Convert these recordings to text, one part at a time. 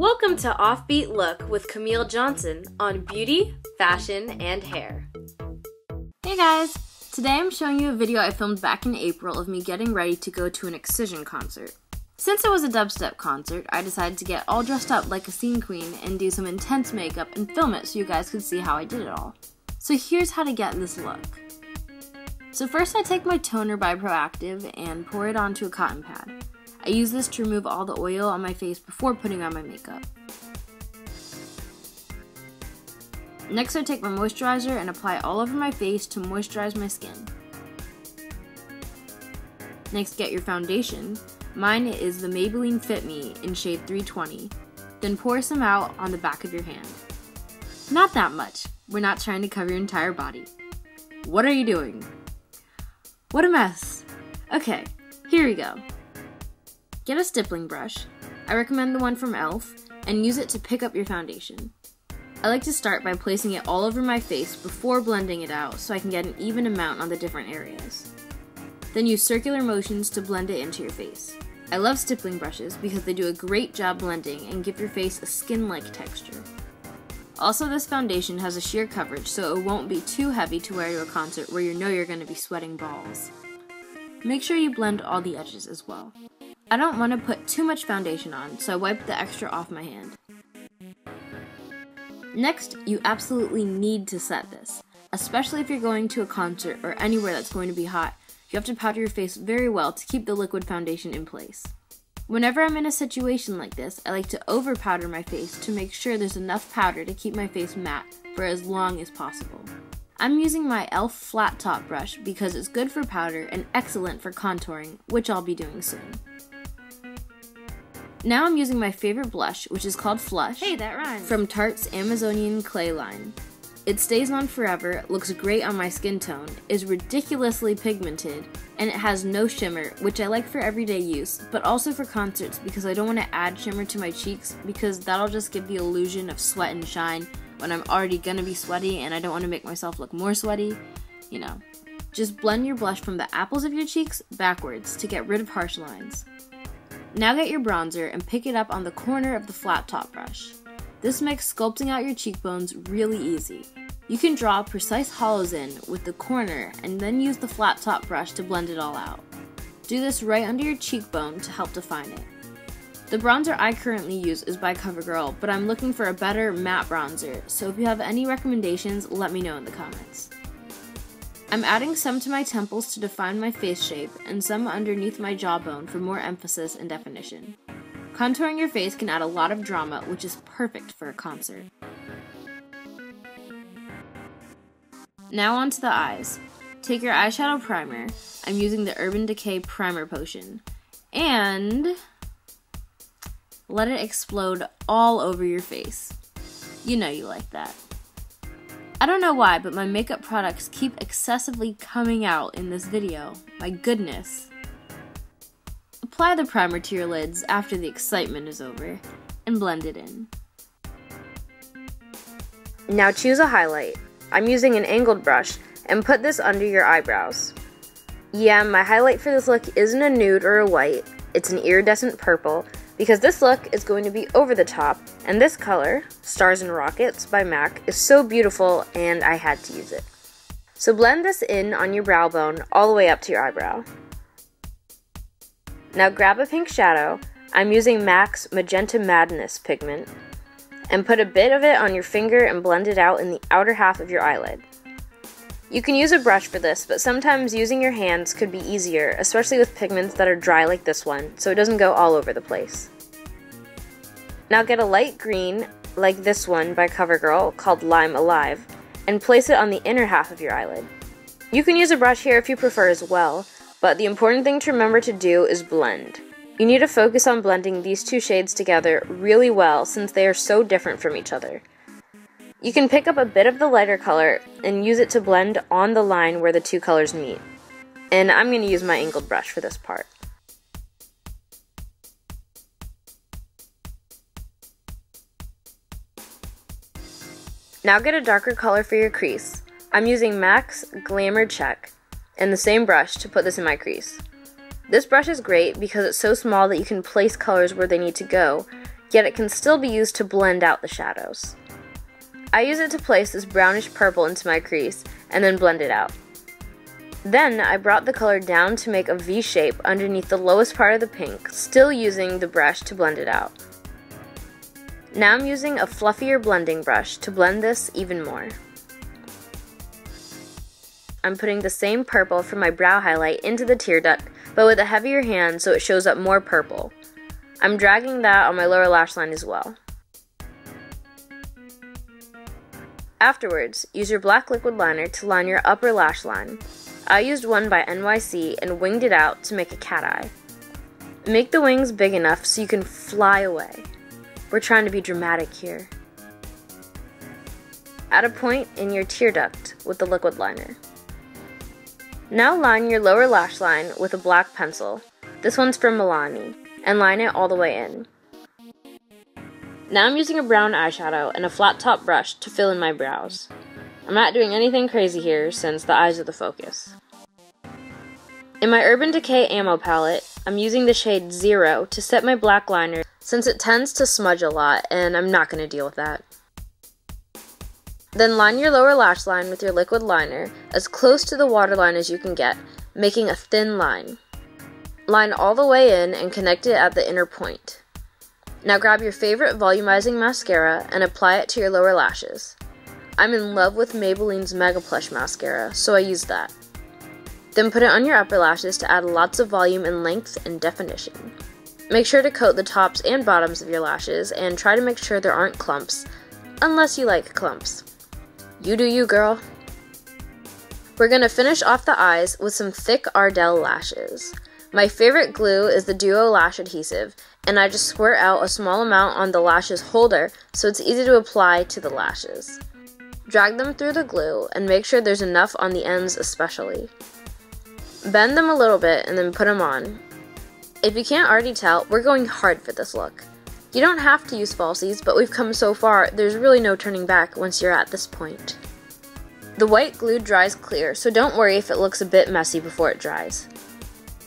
Welcome to Offbeat Look with Camille Johnson on beauty, fashion, and hair. Hey guys! Today I'm showing you a video I filmed back in April of me getting ready to go to an Excision concert. Since it was a dubstep concert, I decided to get all dressed up like a scene queen and do some intense makeup and film it so you guys could see how I did it all. So here's how to get this look. So first I take my toner by Proactive and pour it onto a cotton pad. I use this to remove all the oil on my face before putting on my makeup. Next I take my moisturizer and apply it all over my face to moisturize my skin. Next get your foundation. Mine is the Maybelline Fit Me in shade 320. Then pour some out on the back of your hand. Not that much. We're not trying to cover your entire body. What are you doing? What a mess. Okay, here we go. Get a stippling brush. I recommend the one from e.l.f. and use it to pick up your foundation. I like to start by placing it all over my face before blending it out so I can get an even amount on the different areas. Then use circular motions to blend it into your face. I love stippling brushes because they do a great job blending and give your face a skin-like texture. Also, this foundation has a sheer coverage so it won't be too heavy to wear to a concert where you know you're going to be sweating balls. Make sure you blend all the edges as well. I don't want to put too much foundation on, so I wipe the extra off my hand. Next, you absolutely need to set this. Especially if you're going to a concert or anywhere that's going to be hot, you have to powder your face very well to keep the liquid foundation in place. Whenever I'm in a situation like this, I like to over powder my face to make sure there's enough powder to keep my face matte for as long as possible. I'm using my e.l.f. flat top brush because it's good for powder and excellent for contouring, which I'll be doing soon. Now I'm using my favorite blush, which is called Flush, Hey, that rhymes. from Tarte's Amazonian Clay line. It stays on forever, looks great on my skin tone, is ridiculously pigmented, and it has no shimmer, which I like for everyday use, but also for concerts because I don't want to add shimmer to my cheeks because that'll just give the illusion of sweat and shine when I'm already gonna be sweaty and I don't want to make myself look more sweaty, you know. Just blend your blush from the apples of your cheeks backwards to get rid of harsh lines. Now get your bronzer and pick it up on the corner of the flat top brush. This makes sculpting out your cheekbones really easy. You can draw precise hollows in with the corner and then use the flat top brush to blend it all out. Do this right under your cheekbone to help define it. The bronzer I currently use is by CoverGirl, but I'm looking for a better matte bronzer, so if you have any recommendations, let me know in the comments. I'm adding some to my temples to define my face shape and some underneath my jawbone for more emphasis and definition. Contouring your face can add a lot of drama, which is perfect for a concert. Now onto the eyes. Take your eyeshadow primer. I'm using the Urban Decay Primer Potion. And let it explode all over your face. You know you like that. I don't know why, but my makeup products keep excessively coming out in this video. My goodness. Apply the primer to your lids after the excitement is over, and blend it in. Now choose a highlight. I'm using an angled brush, and put this under your eyebrows. Yeah, my highlight for this look isn't a nude or a white, it's an iridescent purple, because this look is going to be over the top, and this color, Stars and Rockets by MAC, is so beautiful and I had to use it. So blend this in on your brow bone all the way up to your eyebrow. Now grab a pink shadow. I'm using MAC's Magenta Madness pigment, and put a bit of it on your finger and blend it out in the outer half of your eyelid. You can use a brush for this, but sometimes using your hands could be easier, especially with pigments that are dry like this one, so it doesn't go all over the place. Now get a light green, like this one by CoverGirl, called Lime Alive, and place it on the inner half of your eyelid. You can use a brush here if you prefer as well, but the important thing to remember to do is blend. You need to focus on blending these two shades together really well since they are so different from each other. You can pick up a bit of the lighter color and use it to blend on the line where the two colors meet. And I'm going to use my angled brush for this part. Now get a darker color for your crease. I'm using MAC's Glamour Check and the same brush to put this in my crease. This brush is great because it's so small that you can place colors where they need to go, yet it can still be used to blend out the shadows. I use it to place this brownish purple into my crease and then blend it out. Then I brought the color down to make a V shape underneath the lowest part of the pink, still using the brush to blend it out. Now I'm using a fluffier blending brush to blend this even more. I'm putting the same purple from my brow highlight into the tear duct, but with a heavier hand so it shows up more purple. I'm dragging that on my lower lash line as well. Afterwards, use your black liquid liner to line your upper lash line. I used one by NYC and winged it out to make a cat eye. Make the wings big enough so you can fly away. We're trying to be dramatic here. Add a point in your tear duct with the liquid liner. Now line your lower lash line with a black pencil. This one's from Milani, and line it all the way in. Now I'm using a brown eyeshadow and a flat top brush to fill in my brows. I'm not doing anything crazy here since the eyes are the focus. In my Urban Decay Ammo palette, I'm using the shade 0 to set my black liner since it tends to smudge a lot and I'm not going to deal with that. Then line your lower lash line with your liquid liner as close to the waterline as you can get, making a thin line. Line all the way in and connect it at the inner point. Now grab your favorite volumizing mascara and apply it to your lower lashes. I'm in love with Maybelline's Mega Plush mascara, so I use that. Then put it on your upper lashes to add lots of volume and length and definition. Make sure to coat the tops and bottoms of your lashes and try to make sure there aren't clumps, unless you like clumps. You do you, girl. We're going to finish off the eyes with some thick Ardell lashes. My favorite glue is the Duo Lash Adhesive, and I just squirt out a small amount on the lashes holder so it's easy to apply to the lashes. Drag them through the glue and make sure there's enough on the ends especially. Bend them a little bit and then put them on. If you can't already tell, we're going hard for this look. You don't have to use falsies, but we've come so far, there's really no turning back once you're at this point. The white glue dries clear, so don't worry if it looks a bit messy before it dries.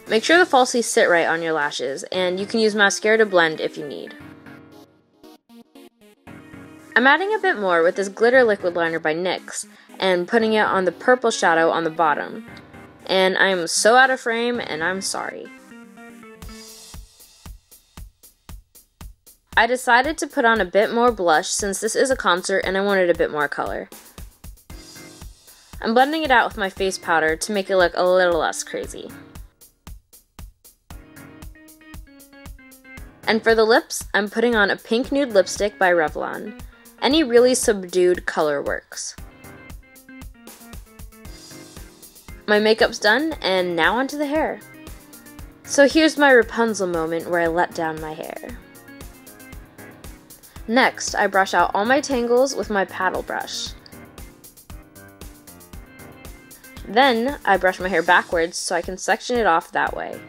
Make sure the falsies sit right on your lashes, and you can use mascara to blend if you need. I'm adding a bit more with this glitter liquid liner by NYX, and putting it on the purple shadow on the bottom. And I'm so out of frame, and I'm sorry. I decided to put on a bit more blush since this is a concert and I wanted a bit more color. I'm blending it out with my face powder to make it look a little less crazy. And for the lips, I'm putting on a pink nude lipstick by Revlon. Any really subdued color works. My makeup's done, and now onto the hair. So here's my Rapunzel moment where I let down my hair. Next, I brush out all my tangles with my paddle brush. Then, I brush my hair backwards so I can section it off that way.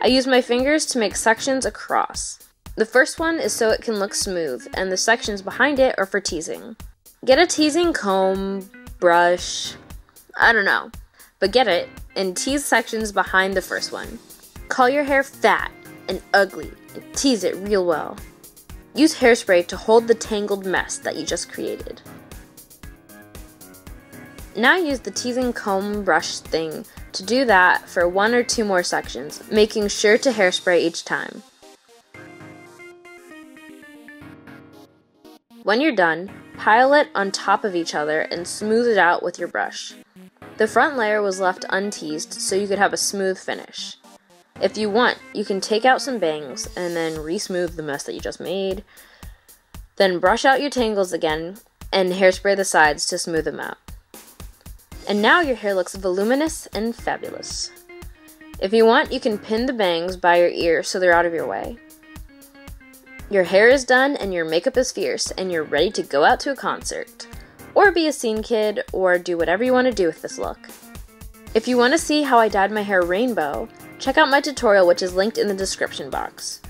I use my fingers to make sections across. The first one is so it can look smooth, and the sections behind it are for teasing. Get a teasing comb, brush, I don't know, but get it, and tease sections behind the first one. Call your hair fat and ugly, and tease it real well. Use hairspray to hold the tangled mess that you just created. Now use the teasing comb brush thing to do that for 1 or 2 more sections, making sure to hairspray each time. When you're done, pile it on top of each other and smooth it out with your brush. The front layer was left unteased so you could have a smooth finish. If you want, you can take out some bangs and then re-smooth the mess that you just made. Then brush out your tangles again and hairspray the sides to smooth them out. And now your hair looks voluminous and fabulous. If you want, you can pin the bangs by your ear so they're out of your way. Your hair is done and your makeup is fierce and you're ready to go out to a concert. Or be a scene kid, or do whatever you want to do with this look. If you want to see how I dyed my hair rainbow, check out my tutorial which is linked in the description box.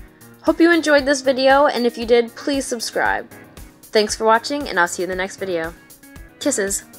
Hope you enjoyed this video, and if you did, please subscribe. Thanks for watching, and I'll see you in the next video. Kisses!